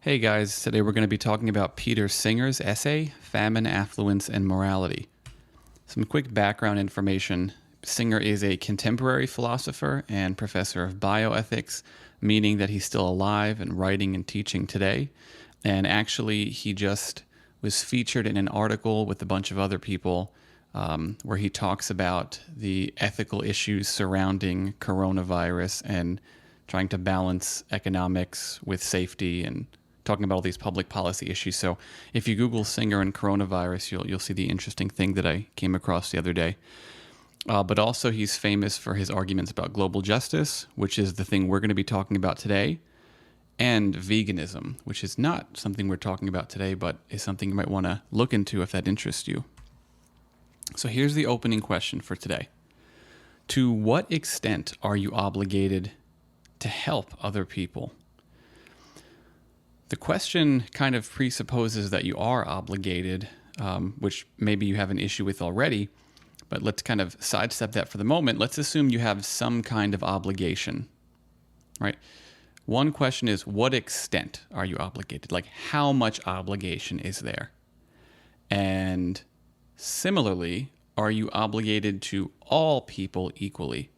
Hey guys, today we're going to be talking about Peter Singer's essay, Famine, Affluence, and Morality. Some quick background information. Singer is a contemporary philosopher and professor of bioethics, meaning that he's still alive and writing and teaching today. And actually, he just was featured in an article with a bunch of other people where he talks about the ethical issues surrounding coronavirus and trying to balance economics with safety and talking about all these public policy issues. So if you Google Singer and coronavirus, you'll see the interesting thing that I came across the other day. But also he's famous for his arguments about global justice, which is the thing we're going to be talking about today, and veganism, which is not something we're talking about today, but is something you might want to look into if that interests you. So here's the opening question for today. To what extent are you obligated to help other people? The question kind of presupposes that you are obligated, which maybe you have an issue with already, but let's kind of sidestep that for the moment. Let's assume you have some kind of obligation, right? One question is, what extent are you obligated? Like, how much obligation is there? And similarly, are you obligated to all people equally?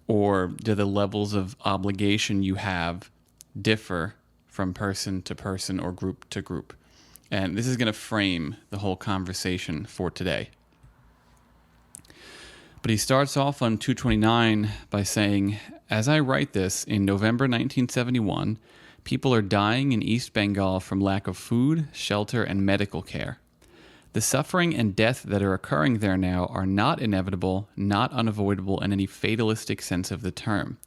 Or do the levels of obligation you have differ from person to person or group to group? And this is going to frame the whole conversation for today. But he starts off on 229 by saying, as I write this in November 1971, people are dying in East Bengal from lack of food, shelter, and medical care. The suffering and death that are occurring there now are not inevitable, not unavoidable in any fatalistic sense of the term.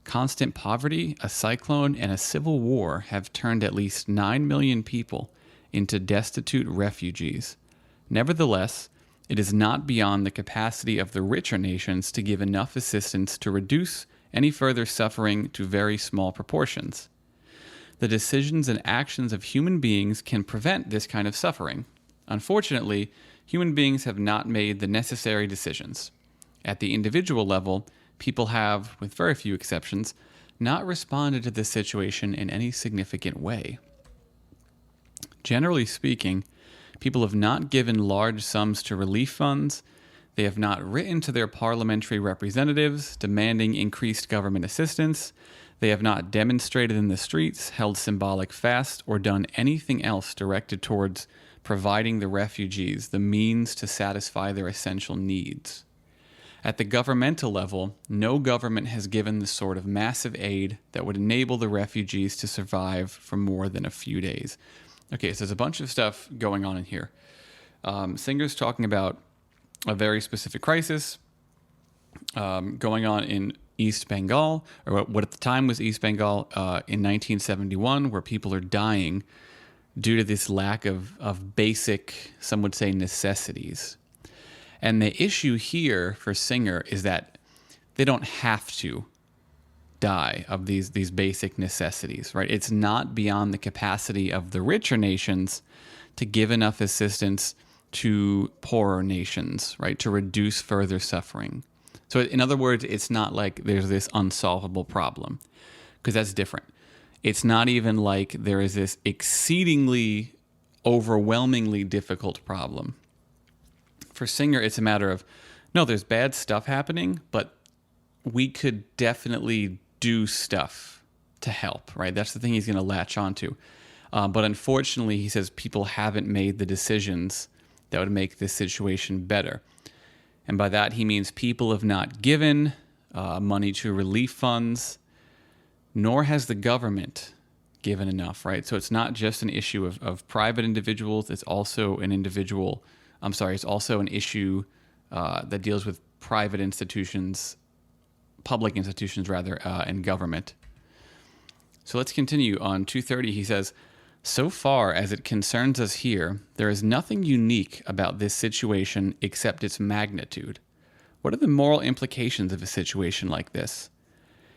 Constant poverty, a cyclone, and a civil war have turned at least 9 million people into destitute refugees. Nevertheless, it is not beyond the capacity of the richer nations to give enough assistance to reduce any further suffering to very small proportions. The decisions and actions of human beings can prevent this kind of suffering. Unfortunately, human beings have not made the necessary decisions. At the individual level, people have, with very few exceptions, not responded to this situation in any significant way. Generally speaking, people have not given large sums to relief funds. They have not written to their parliamentary representatives demanding increased government assistance. They have not demonstrated in the streets, held symbolic fasts, or done anything else directed towards providing the refugees the means to satisfy their essential needs. At the governmental level, no government has given the sort of massive aid that would enable the refugees to survive for more than a few days. Okay, so there's a bunch of stuff going on in here. Singer's talking about a very specific crisis going on in East Bengal, or what at the time was East Bengal in 1971, where people are dying due to this lack of basic, some would say, necessities. And the issue here for Singer is that they don't have to die of these basic necessities, right? It's not beyond the capacity of the richer nations to give enough assistance to poorer nations, right? To reduce further suffering. So in other words, it's not like there's this unsolvable problem, because that's different. It's not even like there is this exceedingly, overwhelmingly difficult problem. For Singer, it's a matter of, no, there's bad stuff happening, but we could definitely do stuff to help, right? That's the thing he's going to latch onto. But unfortunately, he says people haven't made the decisions that would make this situation better. And by that, he means people have not given money to relief funds, nor has the government given enough, right? So it's not just an issue of private individuals. It's also it's also an issue that deals with private institutions, public institutions rather, and government. So let's continue on 230. He says, so far as it concerns us here, there is nothing unique about this situation except its magnitude. What are the moral implications of a situation like this?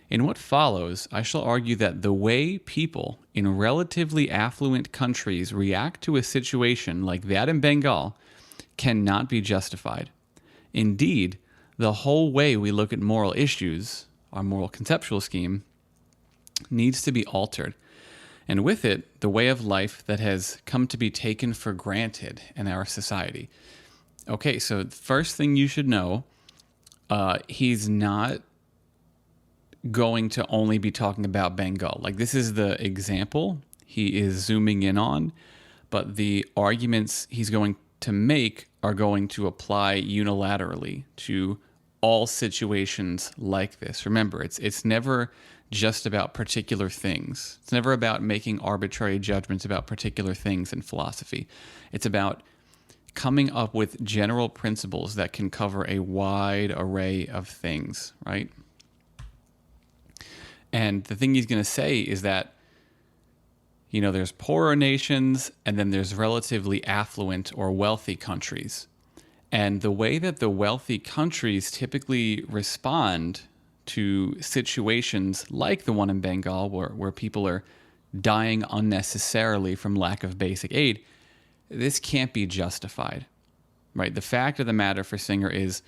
In what follows, I shall argue that the way people in relatively affluent countries react to a situation like that in Bengal cannot be justified. Indeed, the whole way we look at moral issues, our moral conceptual scheme, needs to be altered. and with it, the way of life that has come to be taken for granted in our society. Okay, so first thing you should know, he's not going to only be talking about Bengal. Like, this is the example he is zooming in on, but the arguments he's going to make are going to apply unilaterally to all situations like this. Remember, it's never just about particular things. It's never about making arbitrary judgments about particular things in philosophy. It's about coming up with general principles that can cover a wide array of things, right? And the thing he's going to say is that, you know, there's poorer nations and then there's relatively affluent or wealthy countries. And the way that the wealthy countries typically respond to situations like the one in Bengal, where people are dying unnecessarily from lack of basic aid, this can't be justified, right? The fact of the matter for Singer is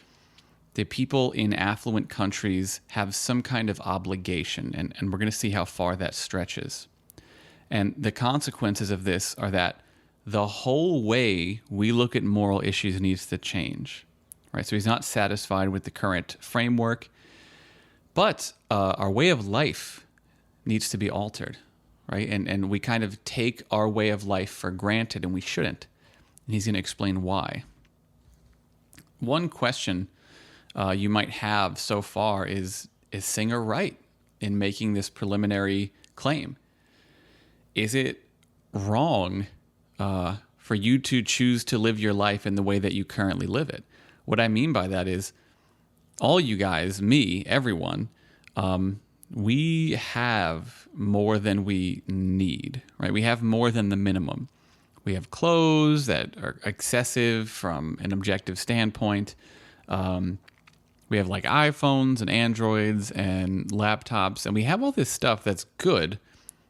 the people in affluent countries have some kind of obligation, and we're going to see how far that stretches. And the consequences of this are that the whole way we look at moral issues needs to change, right? So he's not satisfied with the current framework, but our way of life needs to be altered, right? And we kind of take our way of life for granted, and we shouldn't. And he's going to explain why. One question you might have so far is Singer right in making this preliminary claim? Is it wrong for you to choose to live your life in the way that you currently live it? What I mean by that is, all you guys, me, everyone, we have more than we need, right? We have more than the minimum. We have clothes that are excessive from an objective standpoint. We have like iPhones and Androids and laptops, and we have all this stuff that's good.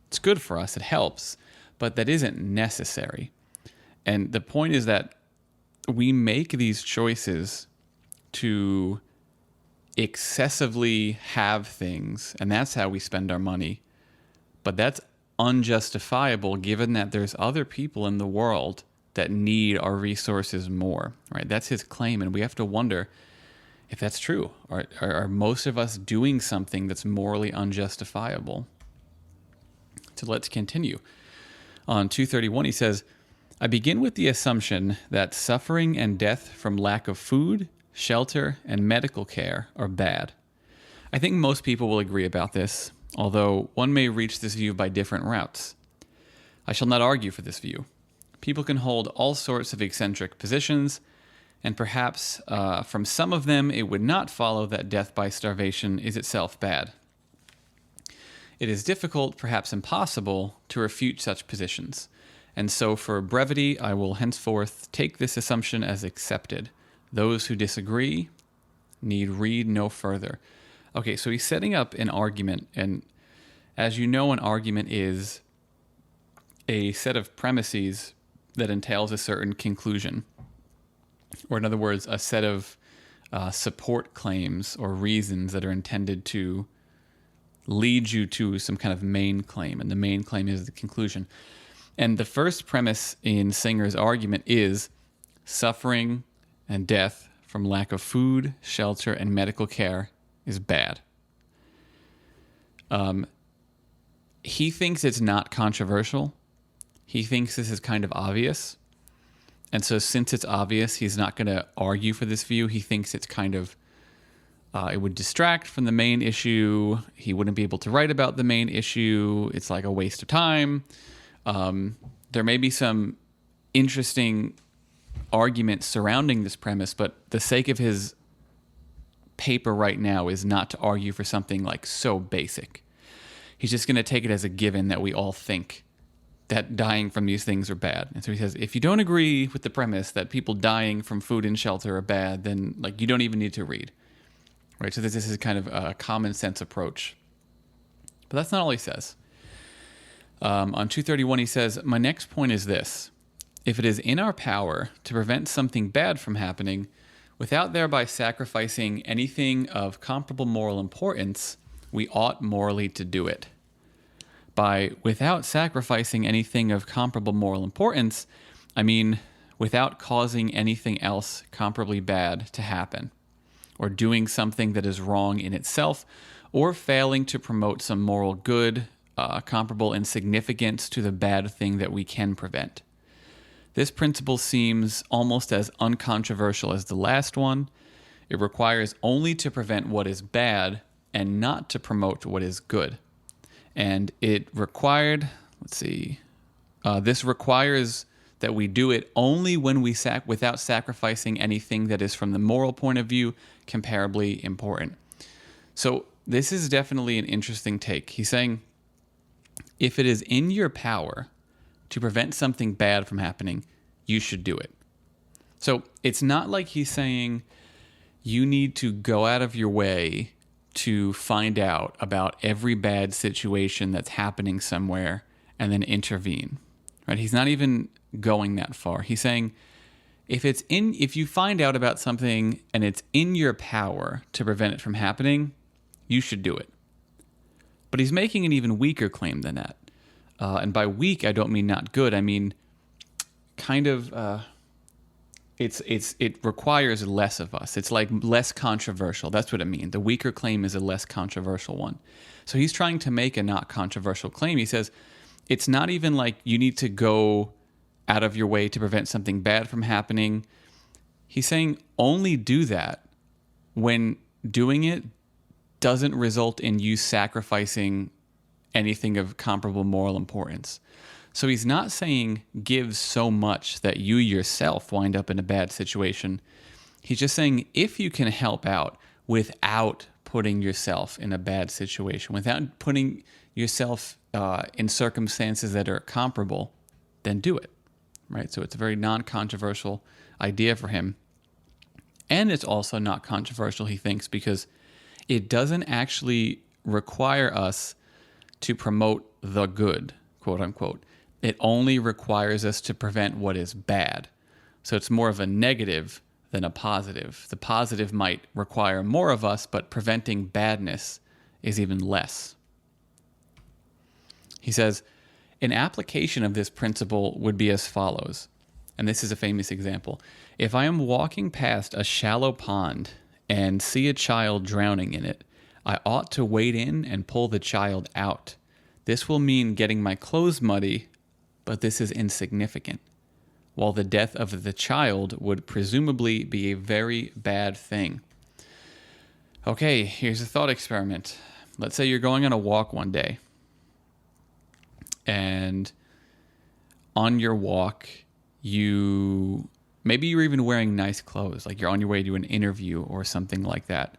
It's good for us. It helps, but that isn't necessary. And the point is that we make these choices to excessively have things, and that's how we spend our money. But that's unjustifiable given that there's other people in the world that need our resources more, right? That's his claim, and we have to wonder if that's true. Are most of us doing something that's morally unjustifiable? So let's continue. On 231, he says, I begin with the assumption that suffering and death from lack of food, shelter, and medical care are bad. I think most people will agree about this, although one may reach this view by different routes. I shall not argue for this view. People can hold all sorts of eccentric positions, and perhaps from some of them it would not follow that death by starvation is itself bad. It is difficult, perhaps impossible, to refute such positions, and so for brevity I will henceforth take this assumption as accepted. Those who disagree need read no further. Okay, so he's setting up an argument, and as you know, an argument is a set of premises that entails a certain conclusion, or in other words, a set of support claims or reasons that are intended to lead you to some kind of main claim, and the main claim is the conclusion. And the first premise in Singer's argument is suffering and death from lack of food, shelter, and medical care is bad. He thinks it's not controversial. He thinks this is kind of obvious. And so since it's obvious, he's not going to argue for this view. He thinks it's kind of, it would distract from the main issue. He wouldn't be able to write about the main issue. It's like a waste of time. There may be some interesting arguments surrounding this premise, but the sake of his paper right now is not to argue for something like so basic. He's just going to take it as a given that we all think that dying from these things are bad. And so he says, if you don't agree with the premise that people dying from food and shelter are bad, then like you don't even need to read. Right? So this is kind of a common sense approach. But that's not all he says. On 231, he says, my next point is this. If it is in our power to prevent something bad from happening without thereby sacrificing anything of comparable moral importance, we ought morally to do it. By without sacrificing anything of comparable moral importance, I mean without causing anything else comparably bad to happen, or doing something that is wrong in itself, or failing to promote some moral good comparable in significance to the bad thing that we can prevent. This principle seems almost as uncontroversial as the last one. It requires only to prevent what is bad and not to promote what is good. And it required, this requires that we do it only when we without sacrificing anything that is from the moral point of view comparably important. So this is definitely an interesting take. He's saying, if it is in your power to prevent something bad from happening, you should do it. So it's not like he's saying you need to go out of your way to find out about every bad situation that's happening somewhere and then intervene, right? He's not even going that far. He's saying if you find out about something and it's in your power to prevent it from happening, you should do it. But he's making an even weaker claim than that. And by weak, I don't mean not good. I mean kind of it requires less of us. It's like less controversial. That's what it means. The weaker claim is a less controversial one. So he's trying to make a not controversial claim. He says it's not even like you need to go out of your way to prevent something bad from happening. He's saying only do that when doing it doesn't result in you sacrificing anything of comparable moral importance. So he's not saying give so much that you yourself wind up in a bad situation. He's just saying if you can help out without putting yourself in a bad situation, without putting yourself in circumstances that are comparable, then do it, right? So it's a very non-controversial idea for him. And it's also not controversial, he thinks, because it doesn't actually require us to promote the good, quote unquote. It only requires us to prevent what is bad. So it's more of a negative than a positive. The positive might require more of us, but preventing badness is even less. He says, an application of this principle would be as follows, and this is a famous example. If I am walking past a shallow pond and see a child drowning in it, I ought to wade in and pull the child out. This will mean getting my clothes muddy, but this is insignificant, while the death of the child would presumably be a very bad thing. Okay, here's a thought experiment. Let's say you're going on a walk one day, and on your walk, maybe you're even wearing nice clothes, like you're on your way to an interview or something like that,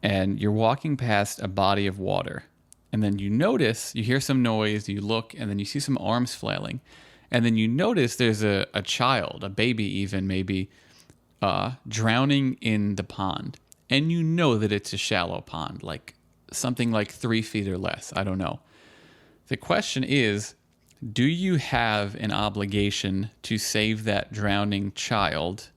and you're walking past a body of water. And then you notice, you hear some noise, you look, and then you see some arms flailing. And then you notice there's a child, a baby even maybe, drowning in the pond. And you know that it's a shallow pond, like something like 3 feet or less. I don't know. The question is, do you have an obligation to save that drowning child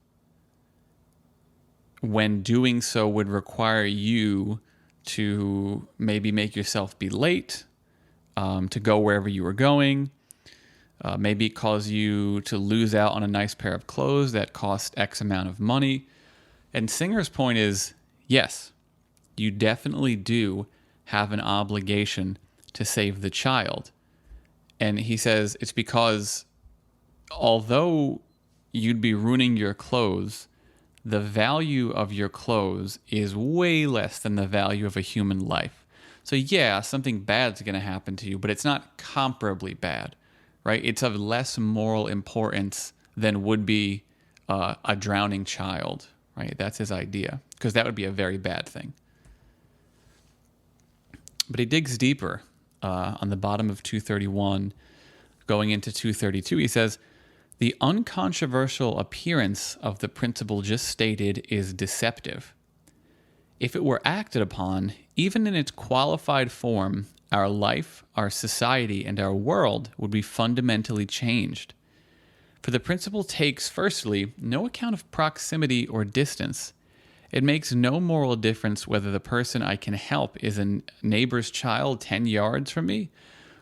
when doing so would require you to maybe make yourself be late, to go wherever you were going, maybe cause you to lose out on a nice pair of clothes that cost X amount of money? And Singer's point is, yes, you definitely do have an obligation to save the child. And he says it's because although you'd be ruining your clothes, the value of your clothes is way less than the value of a human life. So yeah, something bad's going to happen to you, but it's not comparably bad, right? It's of less moral importance than would be a drowning child, right? That's his idea, because that would be a very bad thing. But he digs deeper on the bottom of 231, going into 232. He says, the uncontroversial appearance of the principle just stated is deceptive. If it were acted upon, even in its qualified form, our life, our society, and our world would be fundamentally changed. For the principle takes, firstly, no account of proximity or distance. It makes no moral difference whether the person I can help is a neighbor's child 10 yards from me,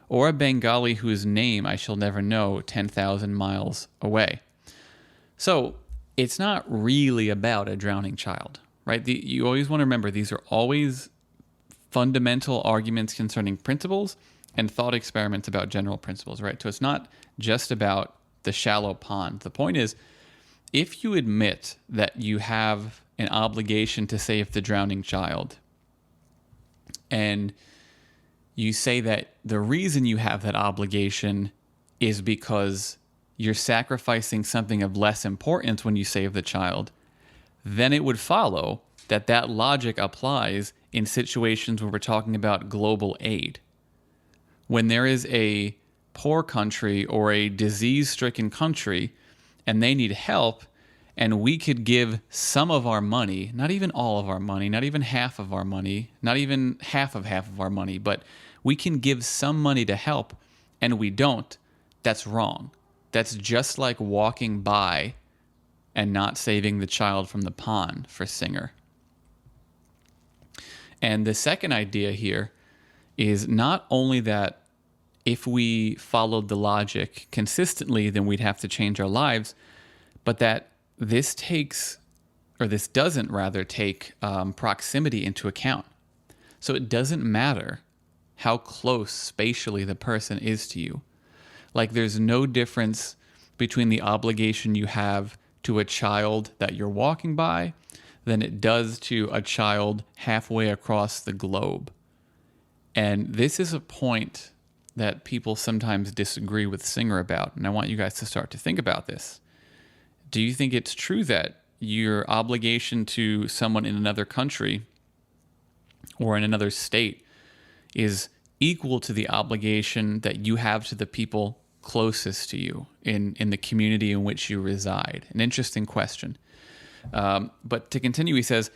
or a Bengali whose name I shall never know 10,000 miles away. So it's not really about a drowning child, right? You always want to remember these are always fundamental arguments concerning principles and thought experiments about general principles, right? So it's not just about the shallow pond. The point is, if you admit that you have an obligation to save the drowning child, and you say that the reason you have that obligation is because you're sacrificing something of less importance when you save the child, then it would follow that that logic applies in situations where we're talking about global aid. When there is a poor country or a disease-stricken country and they need help, and we could give some of our money, not even all of our money, not even half of our money, not even half of our money, but we can give some money to help, and we don't, that's wrong. That's just like walking by and not saving the child from the pond for Singer. And the second idea here is not only that if we followed the logic consistently, then we'd have to change our lives, but that this doesn't rather take proximity into account. So it doesn't matter how close spatially the person is to you. Like, there's no difference between the obligation you have to a child that you're walking by than it does to a child halfway across the globe. And this is a point that people sometimes disagree with Singer about, and I want you guys to start to think about this. Do you think it's true that your obligation to someone in another country or in another state is equal to the obligation that you have to the people closest to you in the community in which you reside? An interesting question. But to continue, he says,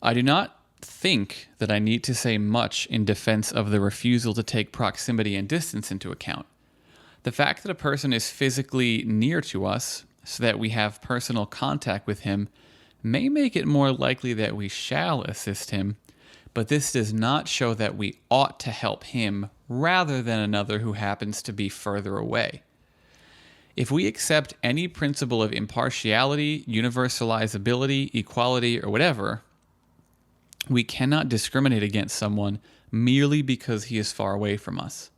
I do not think that I need to say much in defense of the refusal to take proximity and distance into account. The fact that a person is physically near to us so that we have personal contact with him may make it more likely that we shall assist him, but this does not show that we ought to help him rather than another who happens to be further away. If we accept any principle of impartiality, universalizability, equality, or whatever, we cannot discriminate against someone merely because he is far away from us.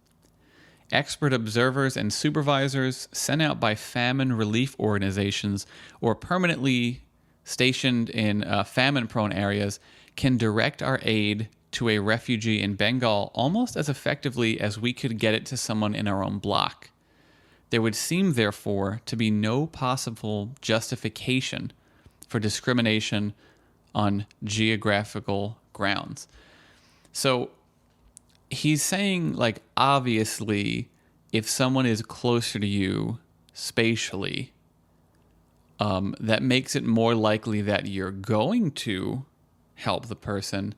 Expert observers and supervisors sent out by famine relief organizations or permanently stationed in famine-prone areas can direct our aid to a refugee in Bengal almost as effectively as we could get it to someone in our own block. There would seem, therefore, to be no possible justification for discrimination on geographical grounds. So he's saying, like, obviously, if someone is closer to you spatially, that makes it more likely that you're going to help the person,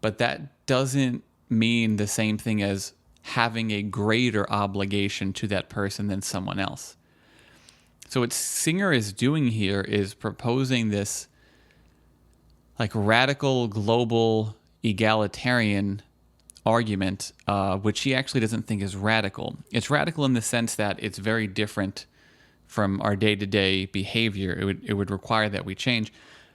but that doesn't mean the same thing as having a greater obligation to that person than someone else. So what Singer is doing here is proposing this like radical global egalitarian argument, which he actually doesn't think is radical. It's radical in the sense that it's very different from our day-to-day behavior. It would require that we change,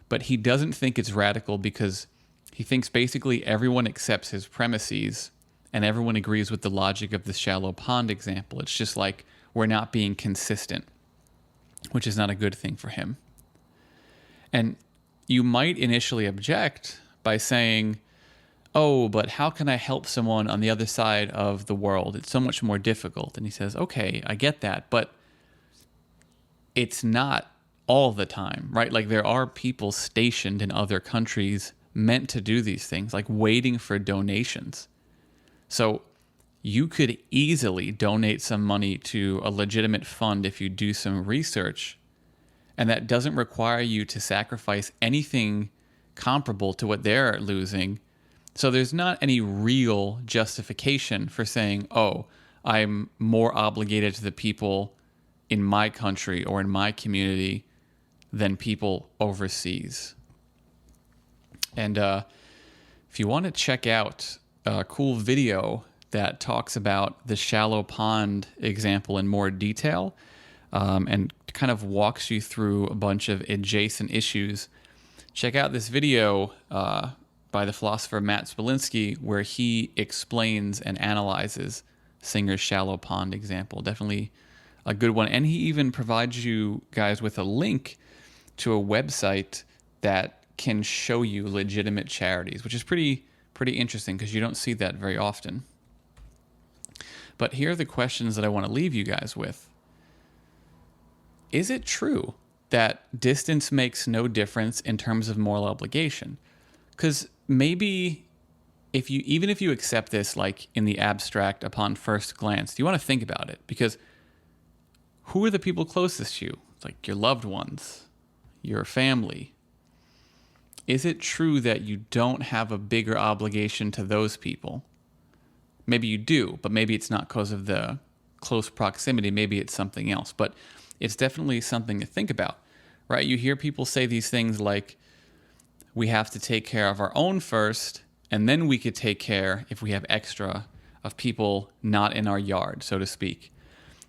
but he doesn't think it's radical because he thinks basically everyone accepts his premises and everyone agrees with the logic of the shallow pond example. It's just like we're not being consistent, which is not a good thing for him. And you might initially object by saying, oh, but how can I help someone on the other side of the world? It's so much more difficult. And he says, okay, I get that, but it's not all the time, right? Like, there are people stationed in other countries meant to do these things, like waiting for donations. So you could easily donate some money to a legitimate fund if you do some research, and that doesn't require you to sacrifice anything comparable to what they're losing. So there's not any real justification for saying, oh, I'm more obligated to the people in my country or in my community than people overseas. And if you want to check out a cool video that talks about the shallow pond example in more detail, and kind of walks you through a bunch of adjacent issues. Check out this video by the philosopher Matt Smolinski, where he explains and analyzes Singer's shallow pond example. Definitely a good one. And he even provides you guys with a link to a website that can show you legitimate charities, which is pretty interesting because you don't see that very often. But here are the questions that I want to leave you guys with. Is it true that distance makes no difference in terms of moral obligation? Because maybe even if you accept this like in the abstract upon first glance, you want to think about it, because who are the people closest to you? It's like your loved ones, your family. Is it true that you don't have a bigger obligation to those people? Maybe you do, but maybe it's not because of the close proximity. Maybe it's something else, but it's definitely something to think about, right? You hear people say these things like, we have to take care of our own first, and then we could take care, if we have extra, of people not in our yard, so to speak.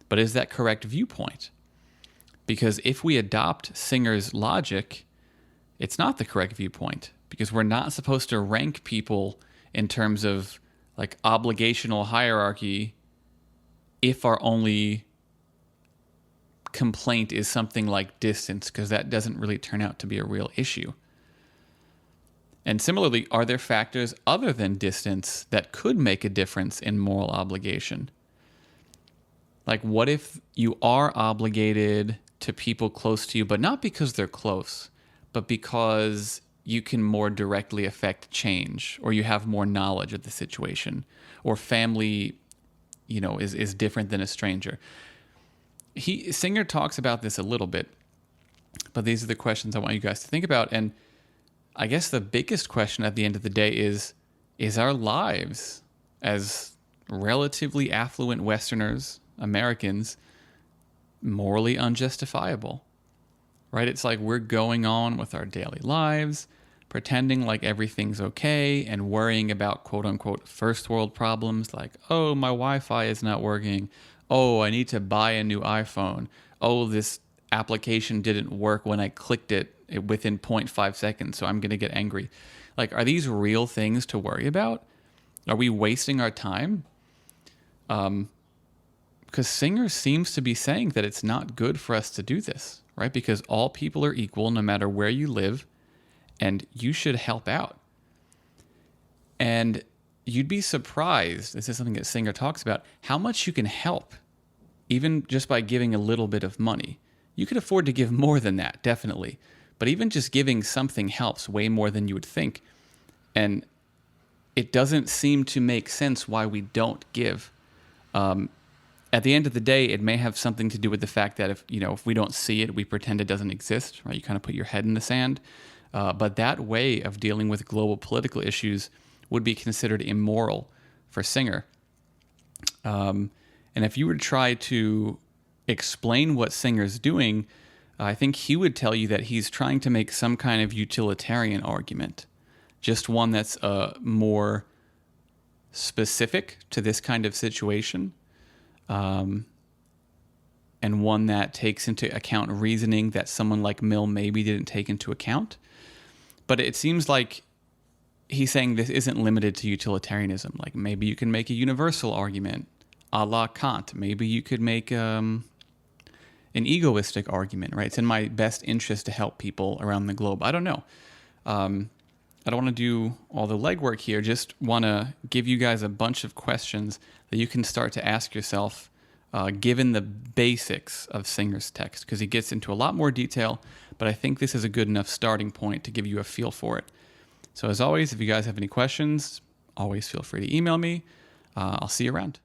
But is that correct viewpoint? Because if we adopt Singer's logic, it's not the correct viewpoint, because we're not supposed to rank people in terms of like obligational hierarchy if our only complaint is something like distance, because that doesn't really turn out to be a real issue. And similarly, are there factors other than distance that could make a difference in moral obligation? Like, what if you are obligated to people close to you, but not because they're close, but because you can more directly affect change, or you have more knowledge of the situation, or family, is different than a stranger? Singer talks about this a little bit, but these are the questions I want you guys to think about. And I guess the biggest question at the end of the day is our lives as relatively affluent Westerners, Americans, morally unjustifiable, right? It's like we're going on with our daily lives, pretending like everything's okay, and worrying about quote unquote first world problems like, oh, my Wi-Fi is not working. Oh, I need to buy a new iPhone. Oh, this application didn't work when I clicked it within 0.5 seconds, so I'm going to get angry. Like, are these real things to worry about? Are we wasting our time? Because Singer seems to be saying that it's not good for us to do this, right? Because all people are equal no matter where you live, and you should help out. And you'd be surprised, this is something that Singer talks about, how much you can help, even just by giving a little bit of money. You could afford to give more than that, definitely. But even just giving something helps way more than you would think. And it doesn't seem to make sense why we don't give. At the end of the day, it may have something to do with the fact that if we don't see it, we pretend it doesn't exist, right? You kind of put your head in the sand. But that way of dealing with global political issues would be considered immoral for Singer. And if you were to try to explain what Singer's doing, I think he would tell you that he's trying to make some kind of utilitarian argument, just one that's more specific to this kind of situation, and one that takes into account reasoning that someone like Mill maybe didn't take into account. But it seems like he's saying this isn't limited to utilitarianism. Like, maybe you can make a universal argument, a la Kant. Maybe you could make an egoistic argument, right? It's in my best interest to help people around the globe. I don't know. I don't want to do all the legwork here. Just want to give you guys a bunch of questions that you can start to ask yourself, given the basics of Singer's text, because he gets into a lot more detail, but I think this is a good enough starting point to give you a feel for it. So as always, if you guys have any questions, always feel free to email me. I'll see you around.